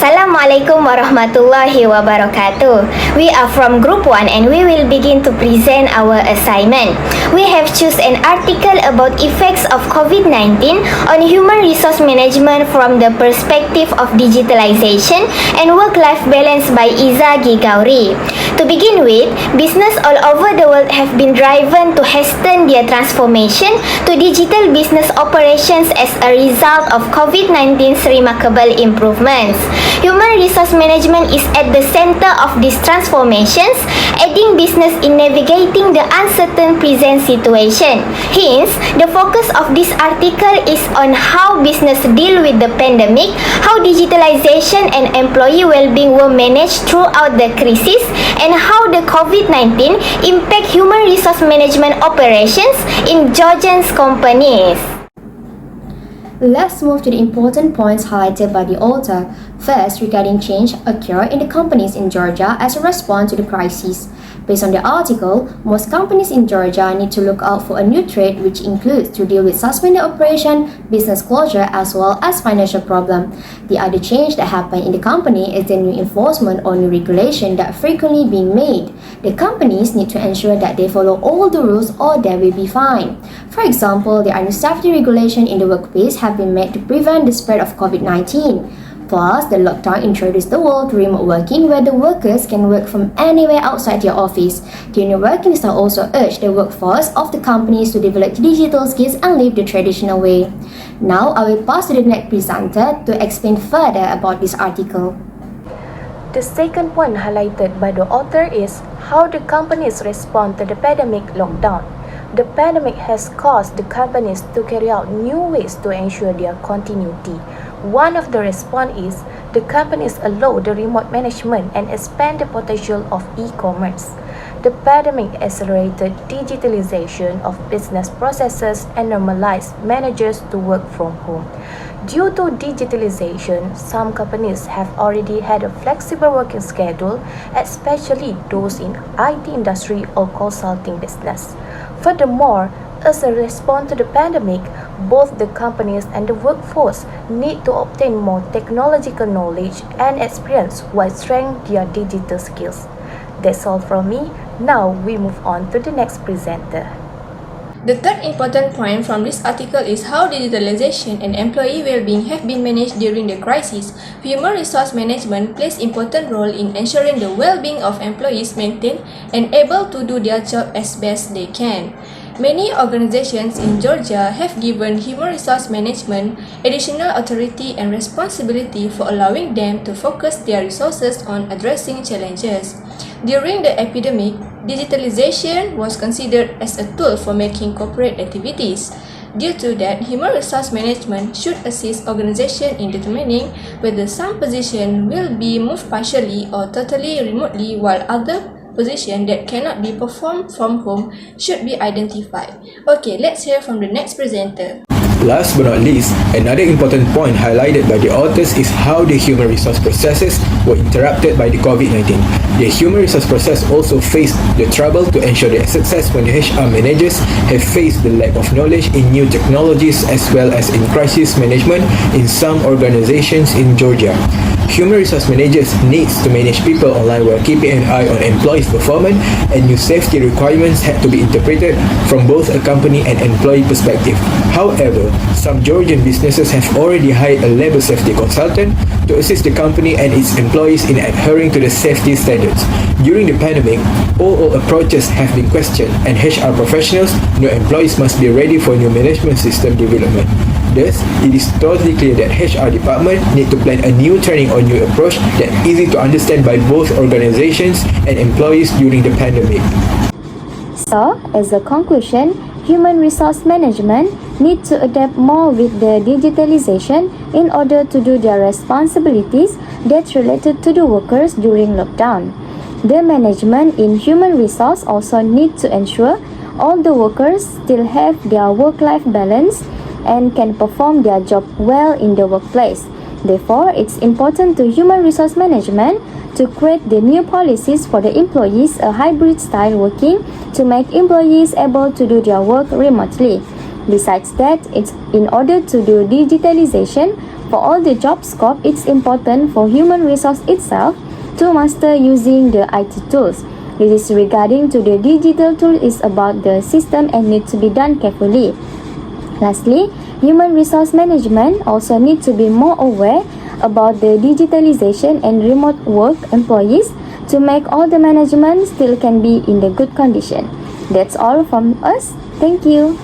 Assalamualaikum warahmatullahi wabarakatuh. We are from Group 1 and we will begin to present our assignment. We have chosen an article about effects of COVID-19 on human resource management from the perspective of digitalization and work-life balance by Iza Gigauri. To begin with, business all over the world have been driven to hasten their transformation to digital business operations as a result of COVID-19's remarkable improvements. Human resource management is at the center of these transformations, aiding business in navigating the uncertain present situation. Hence, the focus of this article is on how business deal with the pandemic, how digitalization and employee well-being were managed throughout the crisis, and how the COVID-19 impact human resource management operations in Georgian companies. Let's move to the important points highlighted by the author. First, regarding change occurred in the companies in Georgia as a response to the crisis. Based on the article, most companies in Georgia need to look out for a new threat, which includes to deal with suspended operation, business closure, as well as financial problem. The other change that happened in the company is the new enforcement or new regulation that frequently being made. The companies need to ensure that they follow all the rules or they will be fined. For example, there are new safety regulations in the workplace have been made to prevent the spread of COVID-19. Plus, the lockdown introduced the world to remote working where the workers can work from anywhere outside their office. The new working style also urged the workforce of the companies to develop digital skills and live the traditional way. Now, I will pass to the next presenter to explain further about this article. The second point highlighted by the author is how the companies respond to the pandemic lockdown. The pandemic has caused the companies to carry out new ways to ensure their continuity. One of the response is the companies allow the remote management and expand the potential of e-commerce. The pandemic accelerated digitalization of business processes and normalized managers to work from home. Due to digitalization, some companies have already had a flexible working schedule, especially those in IT industry or consulting business. Furthermore, as a response to the pandemic, both the companies and the workforce need to obtain more technological knowledge and experience while strengthening their digital skills. That's all from me. Now we move on to the next presenter. The third important point from this article is how digitalization and employee well-being have been managed during the crisis. Human resource management plays important role in ensuring the well-being of employees maintained and able to do their job as best they can. Many organizations in Georgia have given human resource management additional authority and responsibility for allowing them to focus their resources on addressing challenges. During the epidemic, digitalization was considered as a tool for making corporate activities. Due to that, human resource management should assist organizations in determining whether some position will be moved partially or totally remotely, while other position that cannot be performed from home should be identified. Okay, let's hear from the next presenter. Last but not least, another important point highlighted by the authors is how the human resource processes were interrupted by the COVID-19. The human resource process also faced the trouble to ensure their success when the HR managers have faced the lack of knowledge in new technologies as well as in crisis management in some organizations in Georgia. Human resource managers needs to manage people online while keeping an eye on employees' performance, and new safety requirements had to be interpreted from both a company and employee perspective. However, some Georgian businesses have already hired a labor safety consultant to assist the company and its employees in adhering to the safety standards. During the pandemic, all approaches have been questioned, and HR professionals know employees must be ready for new management system development. Thus, it is totally clear that HR department need to plan a new training or new approach that easy to understand by both organizations and employees during the pandemic. So, as a conclusion, human resource management need to adapt more with the digitalization in order to do their responsibilities that's related to the workers during lockdown. The management in human resource also need to ensure all the workers still have their work-life balance and can perform their job well in the workplace. Therefore, it's important to human resource management to create the new policies for the employees, a hybrid style working to make employees able to do their work remotely. Besides that, it's in order to do digitalization, for all the job scope, it's important for human resource itself to master using the IT tools. This is regarding to the digital tool is about the system and need to be done carefully. Lastly, human resource management also need to be more aware about the digitalization and remote work employees to make all the management still can be in the good condition. That's all from us. Thank you.